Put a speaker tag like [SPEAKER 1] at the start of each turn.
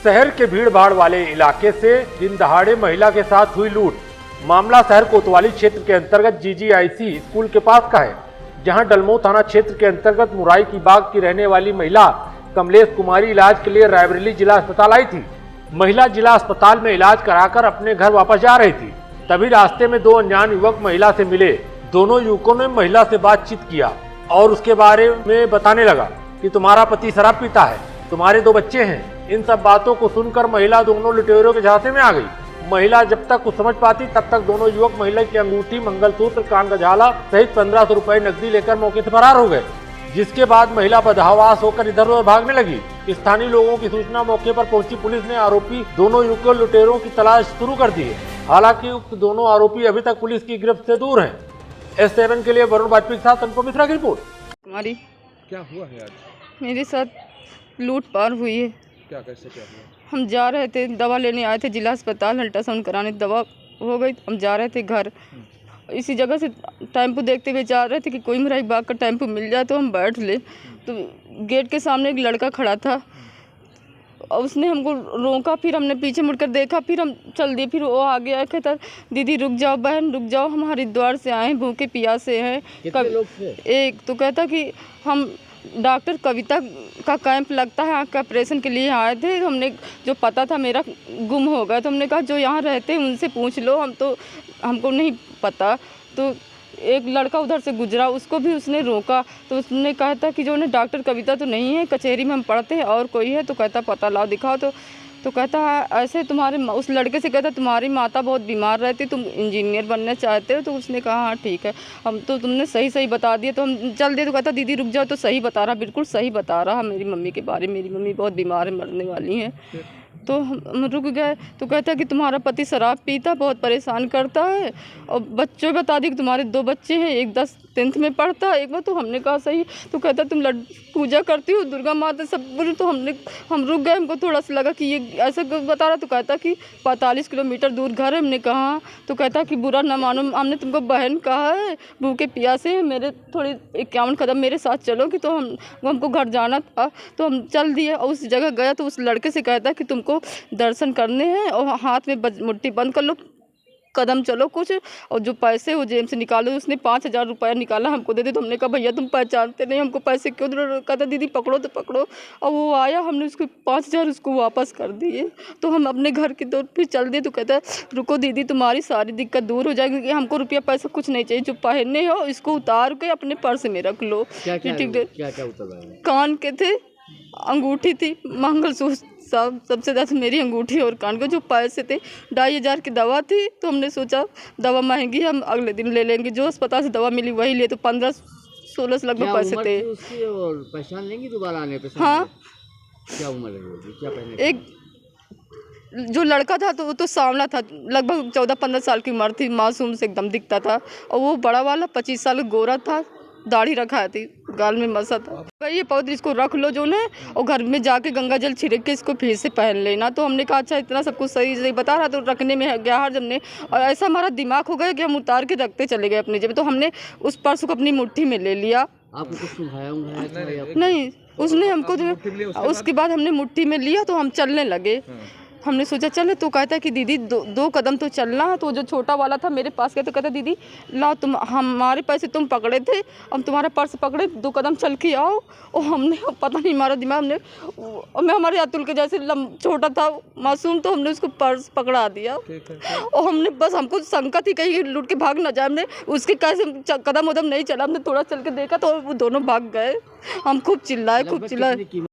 [SPEAKER 1] शहर के भीड़ भाड़ वाले इलाके से दिन दहाड़े महिला के साथ हुई लूट। मामला शहर कोतवाली क्षेत्र के अंतर्गत जीजीआईसी स्कूल के पास का है, जहां डलमो थाना क्षेत्र के अंतर्गत मुराई की बाग की रहने वाली महिला कमलेश कुमारी इलाज के लिए रायबरेली जिला अस्पताल आई थी। महिला जिला अस्पताल में इलाज कराकर अपने घर वापस जा रही थी, तभी रास्ते में दो अनजान युवक महिला से मिले। दोनों युवकों ने महिला से बातचीत किया और उसके बारे में बताने लगा कि तुम्हारा पति शराब पीता है, तुम्हारे 2 बच्चे हैं। इन सब बातों को सुनकर महिला दोनों लुटेरों के झांसे में आ गई। महिला जब तक कुछ समझ पाती तब तक दोनों युवक महिला की अंगूठी, मंगलसूत्र, कान का झाला सहित 1500 रुपए नकदी लेकर मौके से फरार हो गए, जिसके बाद महिला बदहवास होकर इधर उधर भागने लगी। स्थानीय लोगों की सूचना मौके पर पहुंची पुलिस ने आरोपी दोनों युवकों लुटेरों की तलाश शुरू कर दी है। हालांकि उक्त दोनों आरोपी अभी तक पुलिस की गिरफ्त से दूर हैं। S7 के लिए वरुण वाजपेयी के साथ अनुपम मिश्रा की रिपोर्ट।
[SPEAKER 2] कुमारी,
[SPEAKER 3] क्या हुआ है आज?
[SPEAKER 2] मेरे साथ लूट पार हुई है।
[SPEAKER 3] क्या कैसे क्या हुआ?
[SPEAKER 2] हम जा रहे थे, दवा लेने आए थे जिला अस्पताल, अल्ट्रासाउंड कराने, दवा हो गई, हम जा रहे थे घर। इसी जगह से टेम्पो देखते हुए जा रहे थे कि कोई मुराई बाग का टेम्पो मिल जाए तो हम बैठ ले। तो गेट के सामने एक लड़का खड़ा था और उसने हमको रोका, फिर हमने पीछे मुड़कर देखा, फिर हम चल दिए। फिर वो आगे आया, कहता दीदी रुक जाओ बहन रुक जाओ, हम हरिद्वार से आए, भूखे प्यासे हैं।
[SPEAKER 3] कितने लोग थे?
[SPEAKER 2] एक तो कहता कि हम डॉक्टर कविता का कैंप लगता है, आँख का ऑपरेशन के लिए आए थे। हमने जो पता था मेरा गुम हो गया, तो हमने कहा जो यहाँ रहते हैं उनसे पूछ लो, हमको नहीं पता। तो एक लड़का उधर से गुजरा, उसको भी उसने रोका, तो उसने कहा था कि जो उन्हें डॉक्टर कविता तो नहीं है, कचहरी में हम पढ़ते हैं और कोई है, तो कहता पता लाओ दिखाओ। तो कहता है ऐसे तुम्हारे, उस लड़के से कहता तुम्हारी माता बहुत बीमार रहती, तुम इंजीनियर बनना चाहते हो। तो उसने कहा हाँ ठीक है, हम तो तुमने सही बता दिया, तो हम चल दिए। तो कहता दीदी रुक जाओ, तो सही बता रहा, बिल्कुल सही बता रहा मेरी मम्मी के बारे में, मेरी मम्मी बहुत बीमार है, मरने वाली है। तो हम रुक गए। तो कहता कि तुम्हारा पति शराब पीता, बहुत परेशान करता है, और बच्चों बता दी कि तुम्हारे 2 बच्चे हैं, एक 10th में पढ़ता है, एक बार। तो हमने कहा सही। तो कहता तुम पूजा करती हो दुर्गा माता सब कुछ। तो हम रुक गए, हमको थोड़ा सा लगा कि ये ऐसा बता रहा। तो कहता कि 45 किलोमीटर दूर घर है। हमने कहा, तो कहता कि बुरा ना मानो, हमने तुमको बहन कहा है, भूखे प्यासे हैं, मेरे थोड़ी 51 कदम मेरे साथ चलोगी। तो हमको घर जाना था, तो हम चल दिए और उस जगह गया। तो उस लड़के से कहता कि तुमको दर्शन करने हैं और हाथ में मुट्ठी बंद कर लो, कदम चलो कुछ, और जो पैसे वो जेब से निकालो। उसने 5000 रुपया निकाला, हमको दे दे। तो हमने कहा भैया तुम पहचानते नहीं, हमको पैसे क्यों दे रहे हो? कहता दीदी पकड़ो तो पकड़ो। और वो आया, हमने उसको 5000 उसको वापस कर दिए। तो हम अपने घर की तरफ फिर चल दिए। तो कहता रुको दीदी तुम्हारी सारी दिक्कत दूर हो जाएगी, क्योंकि हमको रुपया पैसा कुछ नहीं चाहिए, जो पहनने हो इसको उतार के अपने पर्स में रख लो।
[SPEAKER 3] ठीक है।
[SPEAKER 2] कान के थे, अंगूठी थी, मंगलसूत्र, सबसे ज़्यादा मेरी अंगूठी और कान के जो पैसे थे। 2500 की दवा थी। तो हमने सोचा दवा महंगी, हम अगले दिन ले लेंगे, जो अस्पताल से दवा मिली वही लिए। तो 15-16 लगभग पैसे थे।
[SPEAKER 3] और पहचान लेंगी दोबारा आने पे?
[SPEAKER 2] हाँ।
[SPEAKER 3] क्या उम्र है, क्या पहने?
[SPEAKER 2] एक जो लड़का था तो वो तो सांवला था, लगभग 14-15 साल की उम्र थी, मासूम से एकदम दिखता था। और वो बड़ा वाला 25 साल गोरा था, दाढ़ी रखा थी, गाल में मसा था। ये पौधे इसको रख लो जो ने, और घर में जाके गंगा जल छिड़क के इसको फिर से पहन लेना। तो हमने कहा अच्छा इतना सब कुछ सही बता रहा, तो रखने में गया हर हमने, और ऐसा हमारा दिमाग हो गया कि हम उतार के रखते चले गए अपनी जेब। तो हमने उस पर्स को अपनी मुट्ठी में ले लिया।
[SPEAKER 3] आपको कुछ सुझाया?
[SPEAKER 2] नहीं, उसने हमको, उसके बाद हमने मुट्ठी में लिया तो हम चलने लगे। हमने सोचा चले। तो कहता है कि दीदी 2 कदम तो चलना है। तो जो छोटा वाला था मेरे पास गया, तो कहता दीदी लाओ, तुम हमारे पैसे तुम पकड़े थे, हम तुम्हारा पर्स पकड़े, 2 कदम चल के आओ। और हमने पता नहीं हमारा दिमाग, मैं हमारे अतुल के जैसे छोटा था, मासूम, तो हमने उसको पर्स पकड़ा दिया। और हमने बस, हमको शंका थी कहीं लूट के भाग ना जाए। हमने उसके कैसे कदम उदम नहीं चला, हमने थोड़ा चल के देखा तो वो दोनों भाग गए। हम खूब चिल्लाए।